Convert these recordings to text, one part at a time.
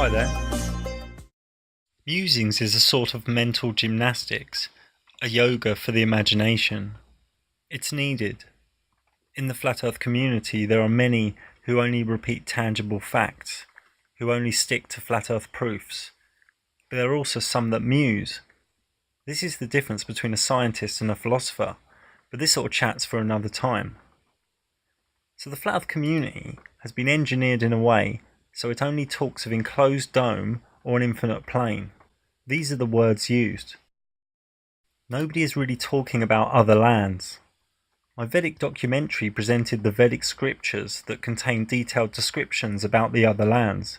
Hi there. Musings is a sort of mental gymnastics, a yoga for the imagination. It's needed. In the flat earth community, there are many who only repeat tangible facts, who only stick to flat earth proofs. But there are also some that muse. This is the difference between a scientist and a philosopher, but this sort of chat's for another time. So the flat earth community has been engineered in a way so it only talks of enclosed dome or an infinite plane. These are the words used. Nobody is really talking about other lands. My Vedic documentary presented the Vedic scriptures that contain detailed descriptions about the other lands.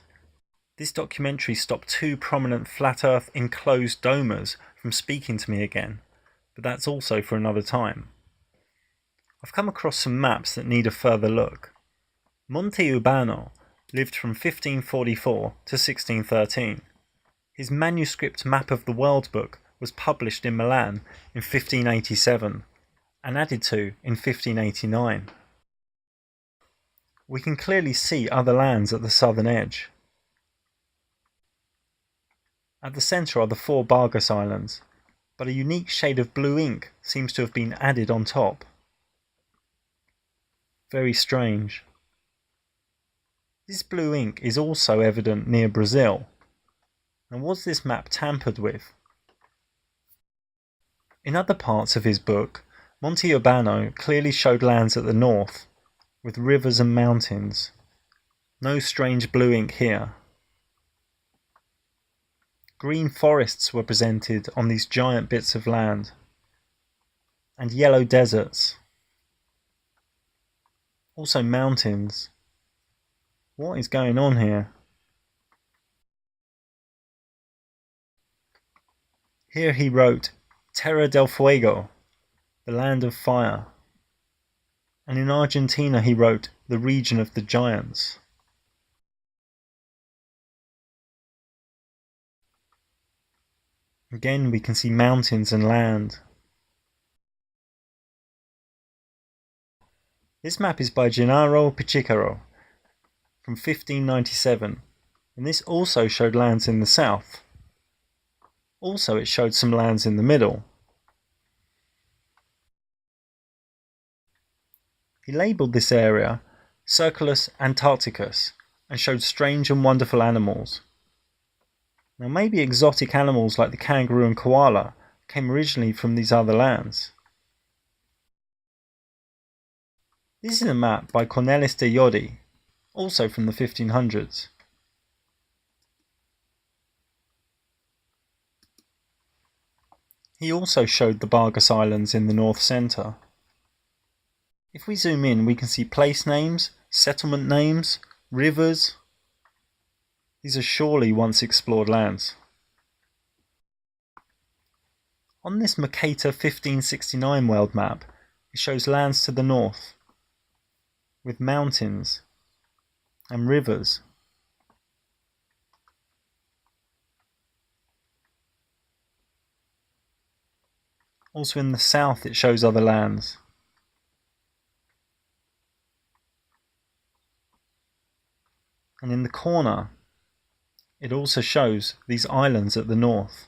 This documentary stopped two prominent flat earth enclosed domers from speaking to me again, but that's also for another time. I've come across some maps that need a further look. Monte Urbano lived from 1544 to 1613. His manuscript map of the world book was published in Milan in 1587 and added to in 1589. We can clearly see other lands at the southern edge. At the centre are the four Bargas Islands, but a unique shade of blue ink seems to have been added on top. Very strange. This blue ink is also evident near Brazil. And was this map tampered with? In other parts of his book, Monte Urbano clearly showed lands at the north, with rivers and mountains. No strange blue ink here. Green forests were presented on these giant bits of land, and yellow deserts. Also mountains. What is going on here? Here he wrote Terra del Fuego, the land of fire. And in Argentina he wrote the region of the giants. Again we can see mountains and land. This map is by Gennaro Pichicaro from 1597, and this also showed lands in the south. Also it showed some lands in the middle. He labelled this area Circulus Antarcticus and showed strange and wonderful animals. Now maybe exotic animals like the kangaroo and koala came originally from these other lands. This is a map by Cornelis de Jodi, also from the 1500s. He also showed the Bargas Islands in the north centre. If we zoom in, we can see place names, settlement names, rivers. These are surely once explored lands. On this Mercator 1569 world map, it shows lands to the north, with mountains and rivers. Also in the south it shows other lands. And in the corner it also shows these islands at the north.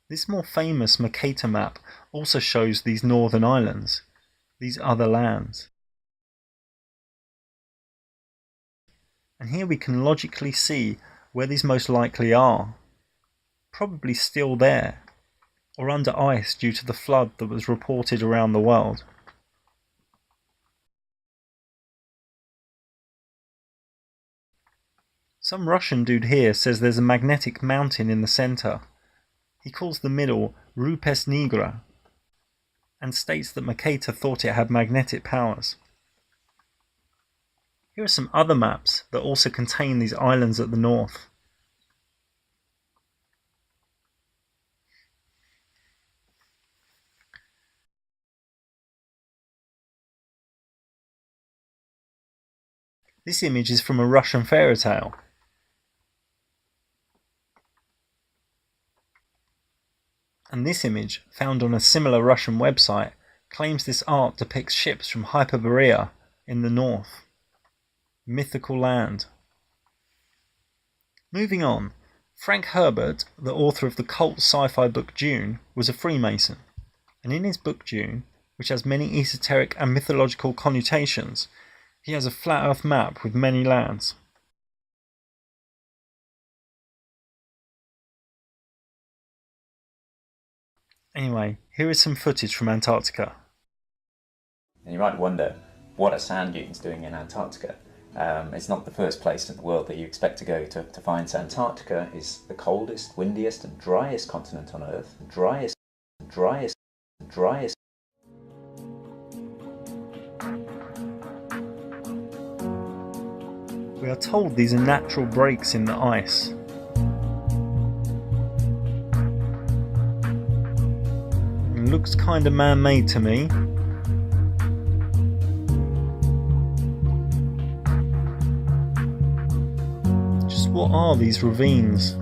This more famous Mercator map also shows these northern islands, these other lands. And here we can logically see where these most likely are. Probably still there, or under ice due to the flood that was reported around the world. Some Russian dude here says there's a magnetic mountain in the centre. He calls the middle Rupes Nigra, and states that Mercator thought it had magnetic powers. Here are some other maps that also contain these islands at the north. This image is from a Russian fairy tale. And this image, found on a similar Russian website, claims this art depicts ships from Hyperborea in the north. Mythical land. Moving on, Frank Herbert, the author of the cult sci-fi book Dune, was a Freemason, and in his book Dune, which has many esoteric and mythological connotations, he has a flat earth map with many lands. Anyway, here is some footage from Antarctica. And you might wonder, what are sand dunes doing in Antarctica? It's not the first place in the world that you expect to go to find. Antarctica is the coldest, windiest and driest continent on Earth. Driest. We are told these are natural breaks in the ice. It looks kinda man-made to me. Just what are these ravines?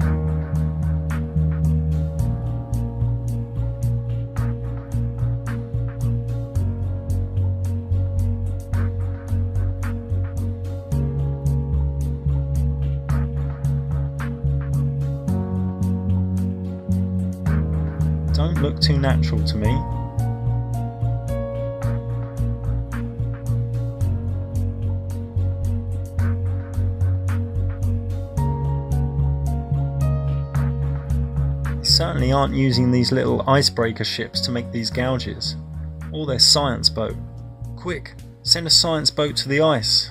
Don't look too natural to me. They certainly aren't using these little icebreaker ships to make these gouges, or their science boat. Quick, send a science boat to the ice.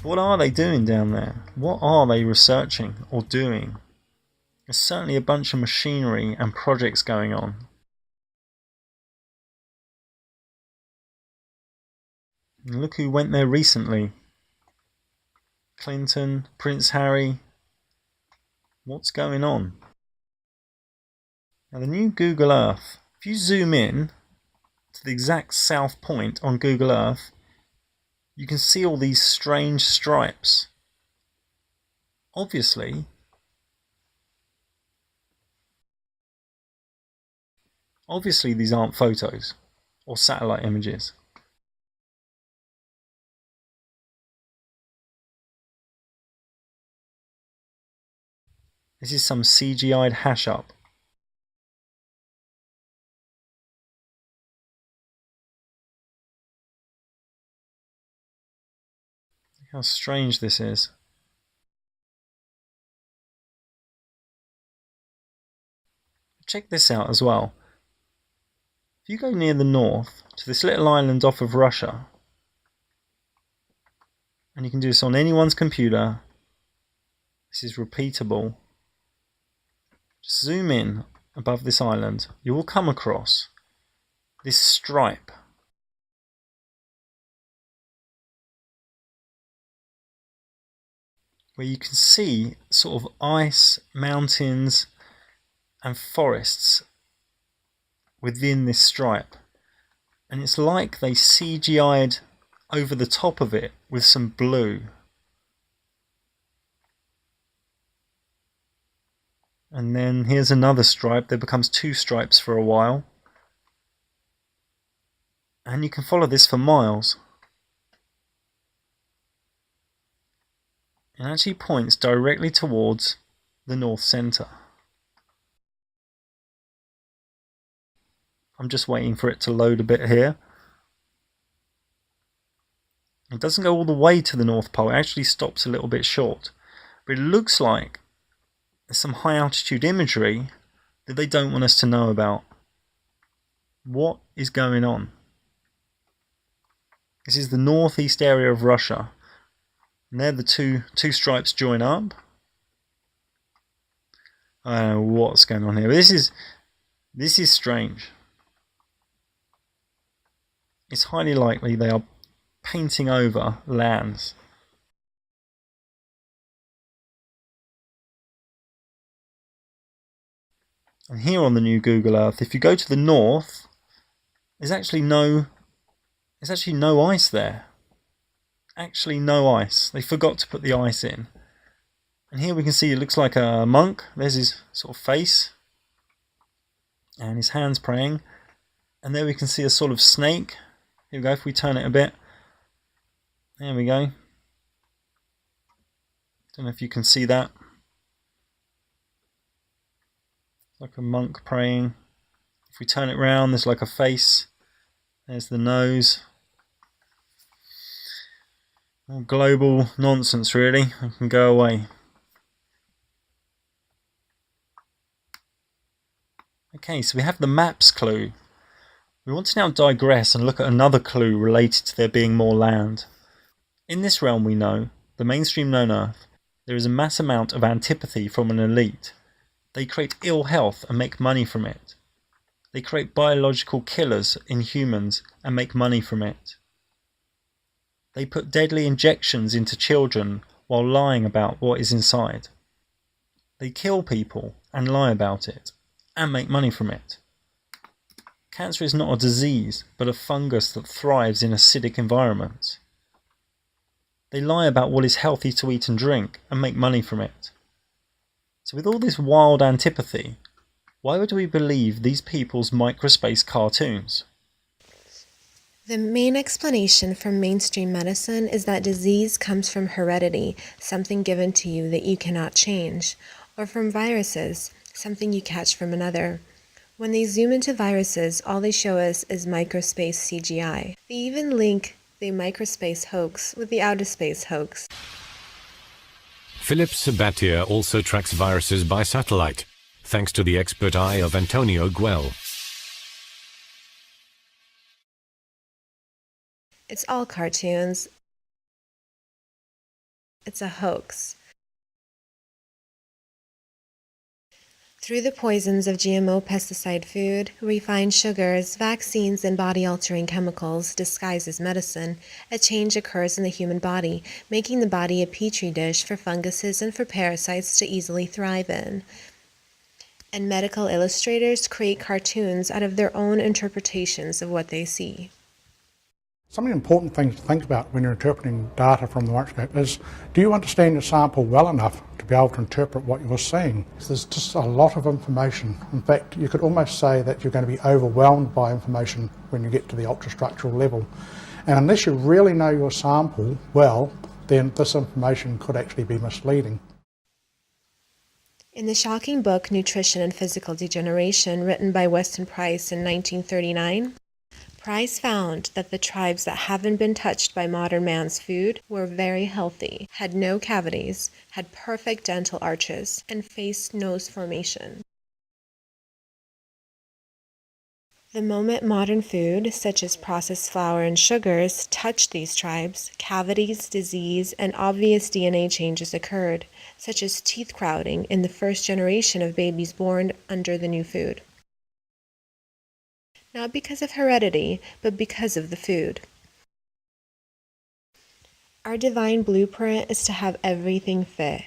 What are they doing down there? What are they researching or doing? There's certainly a bunch of machinery and projects going on. And look who went there recently. Clinton, Prince Harry. What's going on? Now the new Google Earth, if you zoom in to the exact south point on Google Earth, you can see all these strange stripes. Obviously these aren't photos or satellite images. This is some CGI'd hash up. How strange this is. Check this out as well. If you go near the north to this little island off of Russia, and you can do this on anyone's computer, this is repeatable. Just zoom in above this island, you will come across this stripe. Where you can see sort of ice, mountains and forests within this stripe. And it's like they CGI'd over the top of it with some blue. And then here's another stripe. There becomes two stripes for a while. And you can follow this for miles. It actually points directly towards the north centre. I'm just waiting for it to load a bit here. It doesn't go all the way to the North Pole, it actually stops a little bit short. But it looks like there's some high altitude imagery that they don't want us to know about. What is going on? This is the northeast area of Russia. And there the two stripes join up. I don't know what's going on here. But this is strange. It's highly likely they are painting over lands. And here on the new Google Earth, if you go to the north, there's actually no ice there. Actually no ice. They forgot to put the ice in. And here we can see it looks like a monk. There's his sort of face. and his hand's praying. And there we can see a sort of snake. Here we go, if we turn it a bit. There we go. Don't know if you can see that. Like a monk praying. If we turn it round, there's like a face. There's the nose. All global nonsense, really. It can go away. Okay, so we have the maps clue. We want to now digress and look at another clue related to there being more land. In this realm we know, the mainstream known Earth, there is a mass amount of antipathy from an elite. They create ill health and make money from it. They create biological killers in humans and make money from it. They put deadly injections into children while lying about what is inside. They kill people and lie about it and make money from it. Cancer is not a disease, but a fungus that thrives in acidic environments. They lie about what is healthy to eat and drink and make money from it. So with all this wild antipathy, why would we believe these people's microspace cartoons? The main explanation from mainstream medicine is that disease comes from heredity, something given to you that you cannot change, or from viruses, something you catch from another. When they zoom into viruses, all they show us is microspace CGI. They even link the microspace hoax with the outer space hoax. Philip Sabatier also tracks viruses by satellite, thanks to the expert eye of Antonio Guel. It's all cartoons. It's a hoax. Through the poisons of GMO pesticide food, refined sugars, vaccines, and body-altering chemicals disguised as medicine, a change occurs in the human body, making the body a petri dish for funguses and for parasites to easily thrive in. And medical illustrators create cartoons out of their own interpretations of what they see. Some of the important things to think about when you're interpreting data from the microscope is, do you understand your sample well enough to be able to interpret what you're seeing? There's just a lot of information. In fact, you could almost say that you're going to be overwhelmed by information when you get to the ultrastructural level. And unless you really know your sample well, then this information could actually be misleading. In the shocking book Nutrition and Physical Degeneration, written by Weston Price in 1939, Price found that the tribes that haven't been touched by modern man's food were very healthy, had no cavities, had perfect dental arches, and faced nose formation. The moment modern food, such as processed flour and sugars, touched these tribes, cavities, disease, and obvious DNA changes occurred, such as teeth crowding in the first generation of babies born under the new food. Not because of heredity, but because of the food. Our divine blueprint is to have everything fit,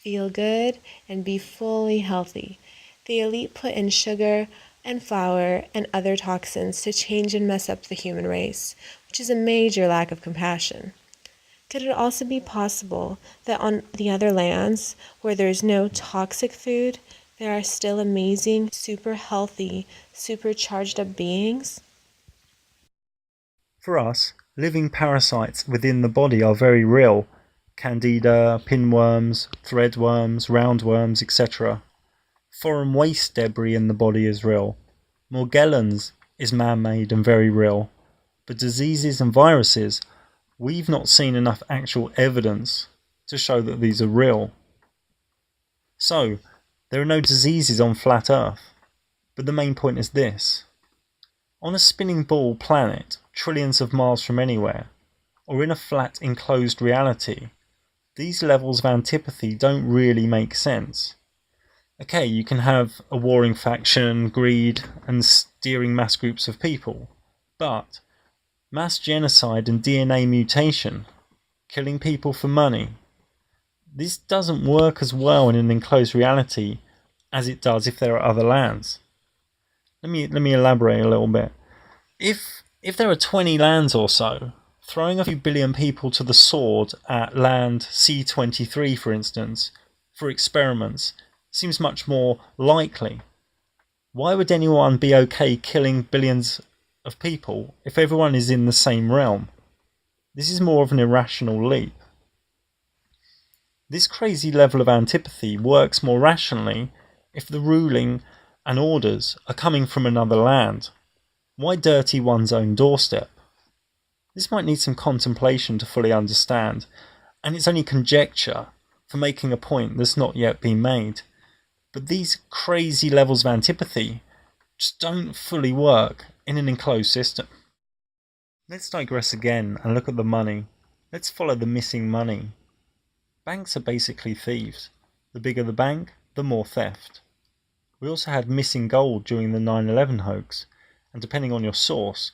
feel good, and be fully healthy. The elite put in sugar and flour and other toxins to change and mess up the human race, which is a major lack of compassion. Could it also be possible that on the other lands, where there's no toxic food, there are still amazing, super healthy, super charged up beings? For us, living parasites within the body are very real. Candida, pinworms, threadworms, roundworms, etc. Foreign waste debris in the body is real. Morgellons is man-made and very real. But diseases and viruses, we've not seen enough actual evidence to show that these are real. So, there are no diseases on flat Earth. But the main point is this. On a spinning ball planet, trillions of miles from anywhere, or in a flat enclosed reality, these levels of antipathy don't really make sense. Okay, you can have a warring faction, greed, and steering mass groups of people, but mass genocide and DNA mutation, killing people for money, this doesn't work as well in an enclosed reality as it does if there are other lands. Let me elaborate a little bit. If there are 20 lands or so, throwing a few billion people to the sword at land C23, for instance, for experiments, seems much more likely. Why would anyone be okay killing billions of people if everyone is in the same realm? This is more of an irrational leap. This crazy level of antipathy works more rationally if the ruling and orders are coming from another land. Why dirty one's own doorstep? This might need some contemplation to fully understand, and it's only conjecture for making a point that's not yet been made. But these crazy levels of antipathy just don't fully work in an enclosed system. Let's digress again and look at the money. Let's follow the missing money. Banks are basically thieves. The bigger the bank, the more theft. We also had missing gold during the 9/11 hoax, and depending on your source,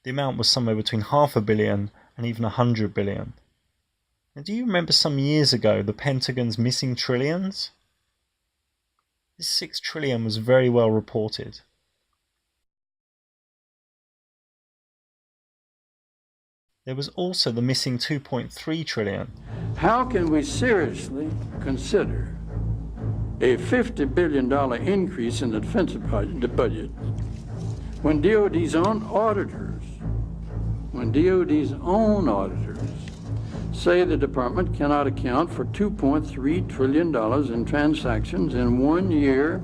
the amount was somewhere between $500 million and even $100 billion. Now, do you remember some years ago the Pentagon's missing trillions? This 6 trillion was very well reported. There was also the missing 2.3 trillion. How can we seriously consider a $50 billion increase in the defense budget when DOD's own auditors say the department cannot account for $2.3 trillion in transactions in 1 year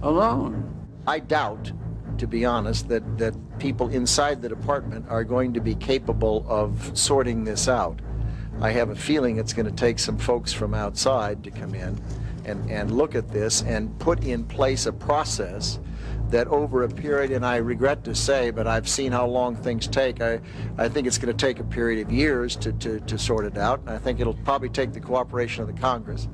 alone? I doubt, to be honest, that people inside the department are going to be capable of sorting this out. I have a feeling it's going to take some folks from outside to come in and look at this and put in place a process that over a period, and I regret to say, but I've seen how long things take. I think it's going to take a period of years to sort it out. And I think it'll probably take the cooperation of the Congress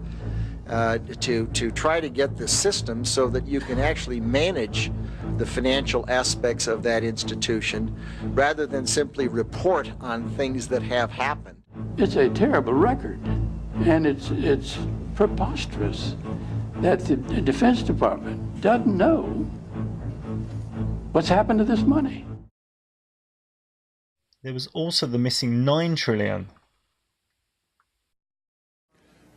to try to get the system so that you can actually manage the financial aspects of that institution rather than simply report on things that have happened. It's a terrible record, and it's preposterous that the Defense Department doesn't know what's happened to this money. There was also the missing 9 trillion.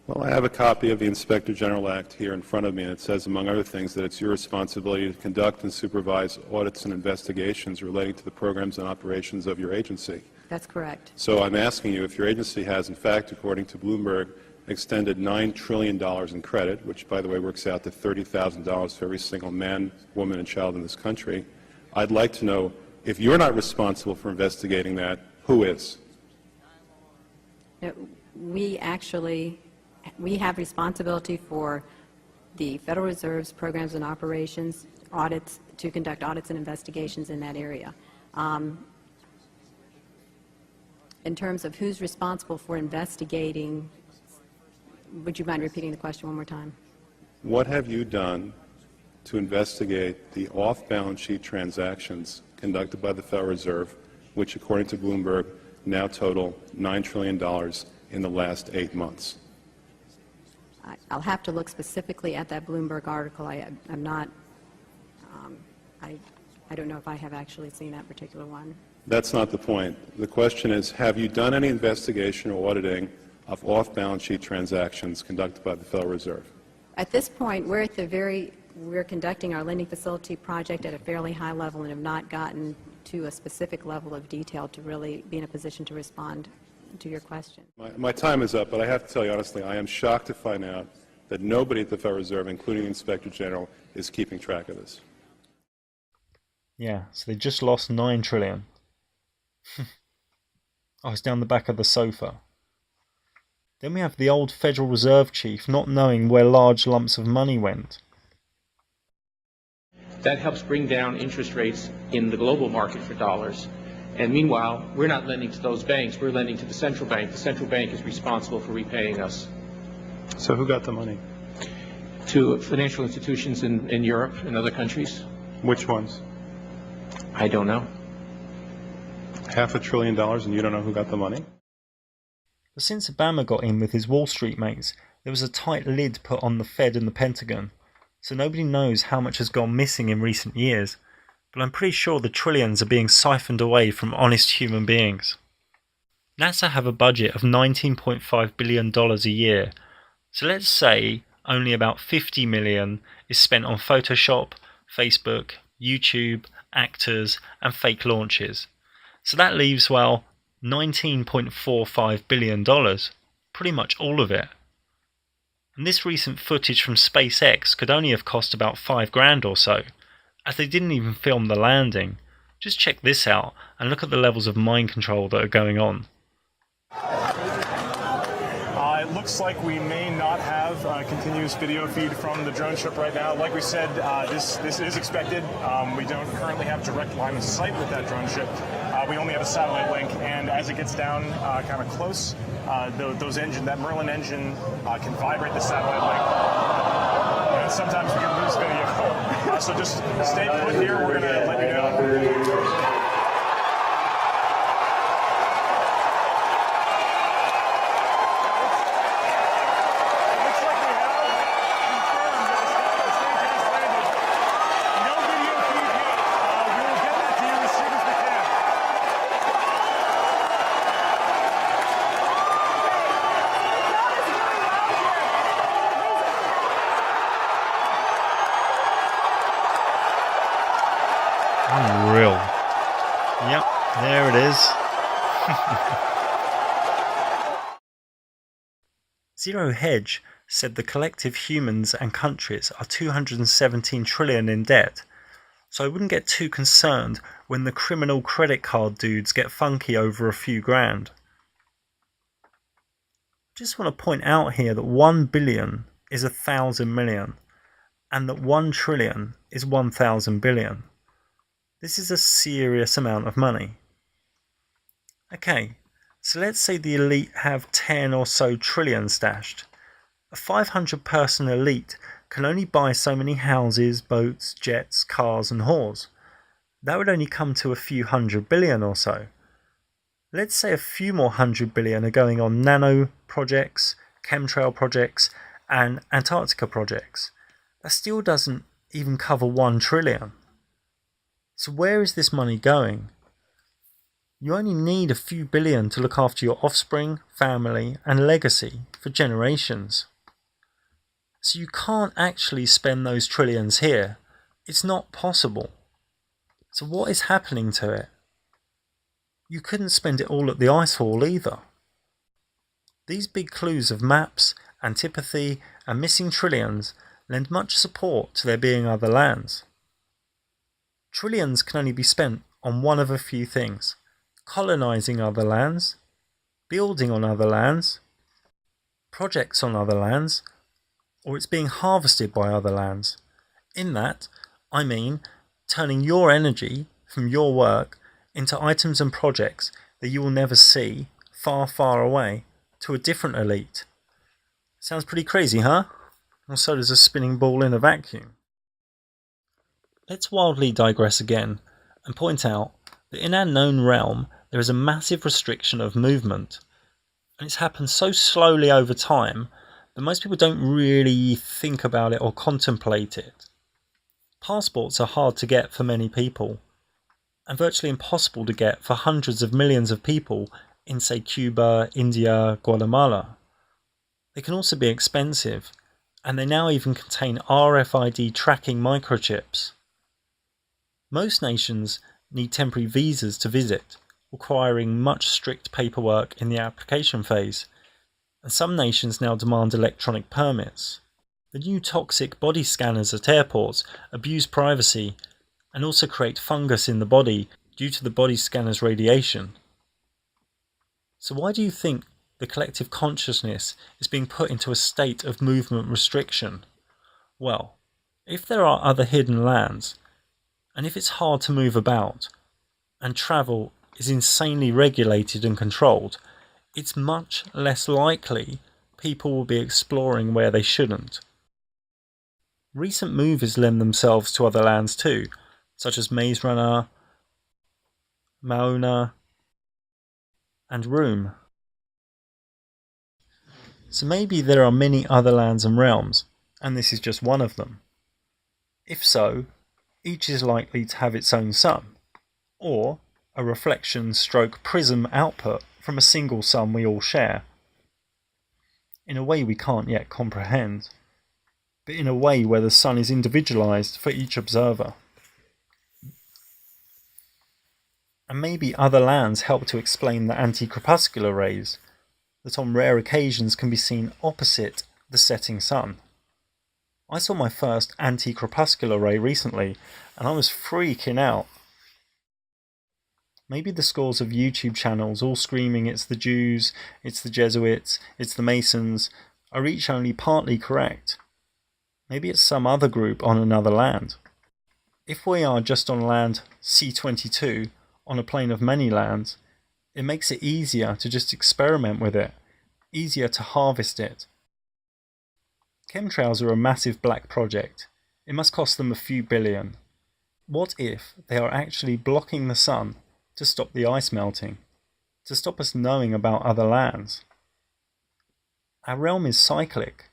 Well, I have a copy of the Inspector General Act here in front of me, and it says, among other things, that it's your responsibility to conduct and supervise audits and investigations relating to the programs and operations of your agency. That's correct. So I'm asking you if your agency has, in fact, according to Bloomberg, extended $9 trillion in credit, which, by the way, works out to $30,000 for every single man, woman, and child in this country. I'd like to know, if you're not responsible for investigating that, who is? We have responsibility for the Federal Reserve's programs and operations, audits, to conduct audits and investigations in that area. In terms of who's responsible for investigating, would you mind repeating the question one more time? What have you done to investigate the off-balance sheet transactions conducted by the Federal Reserve, which, according to Bloomberg, now total $9 trillion in the last 8 months? I'll have to look specifically at that Bloomberg article. I'm not, I don't know if I have actually seen that particular one. That's not the point. The question is, have you done any investigation or auditing of off-balance sheet transactions conducted by the Federal Reserve? At this point, we're conducting our lending facility project at a fairly high level and have not gotten to a specific level of detail to really be in a position to respond to your question. My time is up, but I have to tell you honestly, I am shocked to find out that nobody at the Federal Reserve, including the Inspector General, is keeping track of this. Yeah, so they just lost 9 trillion. Oh, it's down the back of the sofa. Then we have the old Federal Reserve chief not knowing where large lumps of money went. That helps bring down interest rates in the global market for dollars. And meanwhile, we're not lending to those banks, we're lending to the central bank. The central bank is responsible for repaying us. So who got the money? To financial institutions in Europe and other countries. Which ones? I don't know. $500 billion and you don't know who got the money? But since Obama got in with his Wall Street mates, there was a tight lid put on the Fed and the Pentagon, so nobody knows how much has gone missing in recent years, but I'm pretty sure the trillions are being siphoned away from honest human beings. NASA have a budget of $19.5 billion a year, so let's say only about $50 million is spent on Photoshop, Facebook, YouTube, actors, and fake launches. So that leaves, well, $19.45 billion. Pretty much all of it. And this recent footage from SpaceX could only have cost about $5,000 or so, as they didn't even film the landing. Just check this out and look at the levels of mind control that are going on. It looks like we may not have a continuous video feed from the drone ship right now. Like we said, this is expected. We don't currently have direct line of sight with that drone ship. We only have a satellite link, and as it gets down kind of close, that Merlin engine can vibrate the satellite link. And sometimes we can lose video. So just stay put here. We're going to let you know. Unreal. Yep, there it is. Zero Hedge said the collective humans and countries are 217 trillion in debt, so I wouldn't get too concerned when the criminal credit card dudes get funky over a few grand. Just want to point out here that 1 billion is 1,000 million, and that 1 trillion is 1,000 billion. This is a serious amount of money. Okay, so let's say the elite have 10 or so trillion stashed. A 500-person elite can only buy so many houses, boats, jets, cars and whores. That would only come to a few 100 billion or so. Let's say a few more 100 billion are going on nano projects, chemtrail projects and Antarctica projects. That still doesn't even cover 1 trillion. So where is this money going? You only need a few billion to look after your offspring, family and legacy for generations. So you can't actually spend those trillions here. It's not possible. So what is happening to it? You couldn't spend it all at the ice hall either. These big clues of maps, antipathy and missing trillions lend much support to there being other lands. Trillions can only be spent on one of a few things: colonizing other lands, building on other lands, projects on other lands, or it's being harvested by other lands. In that, I mean turning your energy from your work into items and projects that you will never see far, far away to a different elite. Sounds pretty crazy, huh? Well, so does a spinning ball in a vacuum. Let's wildly digress again and point out that in our known realm there is a massive restriction of movement, and it's happened so slowly over time that most people don't really think about it or contemplate it. Passports are hard to get for many people, and virtually impossible to get for hundreds of millions of people in, say, Cuba, India, Guatemala. They can also be expensive, and they now even contain RFID tracking microchips. Most nations need temporary visas to visit, requiring much strict paperwork in the application phase, and some nations now demand electronic permits. The new toxic body scanners at airports abuse privacy and also create fungus in the body due to the body scanner's radiation. So why do you think the collective consciousness is being put into a state of movement restriction? Well, if there are other hidden lands, and if it's hard to move about, and travel is insanely regulated and controlled, it's much less likely people will be exploring where they shouldn't. Recent movies lend themselves to other lands too, such as Maze Runner, Moana, and Room. So maybe there are many other lands and realms, and this is just one of them. If so, each is likely to have its own sun, or a reflection stroke prism output from a single sun we all share, in a way we can't yet comprehend. but in a way where the sun is individualized for each observer. And maybe other lands help to explain the anti-crepuscular rays that on rare occasions can be seen opposite the setting sun. I saw my first anti-crepuscular ray recently and I was freaking out. Maybe the scores of YouTube channels all screaming it's the Jews, it's the Jesuits, it's the Masons are each only partly correct. Maybe it's some other group on another land. If we are just on land C22, on a plane of many lands, it makes it easier to just experiment with it, easier to harvest it. Chemtrails are a massive black project. It must cost them a few billion. What if they are actually blocking the sun to stop the ice melting, to stop us knowing about other lands? Our realm is cyclic,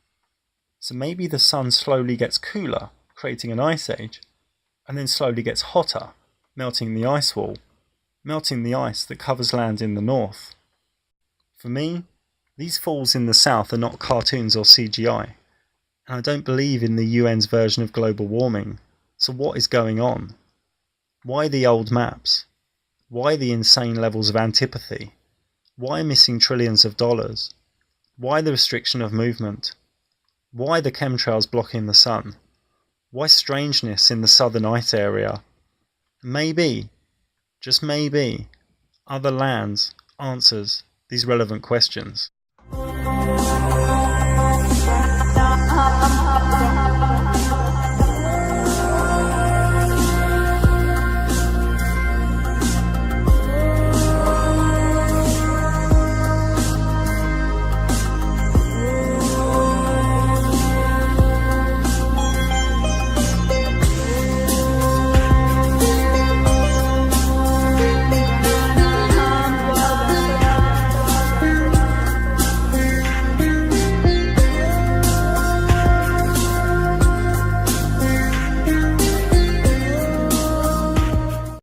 so maybe the sun slowly gets cooler, creating an ice age, and then slowly gets hotter, melting the ice wall, melting the ice that covers land in the north. For me, these falls in the south are not cartoons or CGI, and I don't believe in the UN's version of global warming. So what is going on? Why the old maps? Why the insane levels of antipathy? Why missing trillions of dollars? Why the restriction of movement? Why the chemtrails blocking the sun? Why strangeness in the southern ice area? Maybe, just maybe, other lands answers these relevant questions.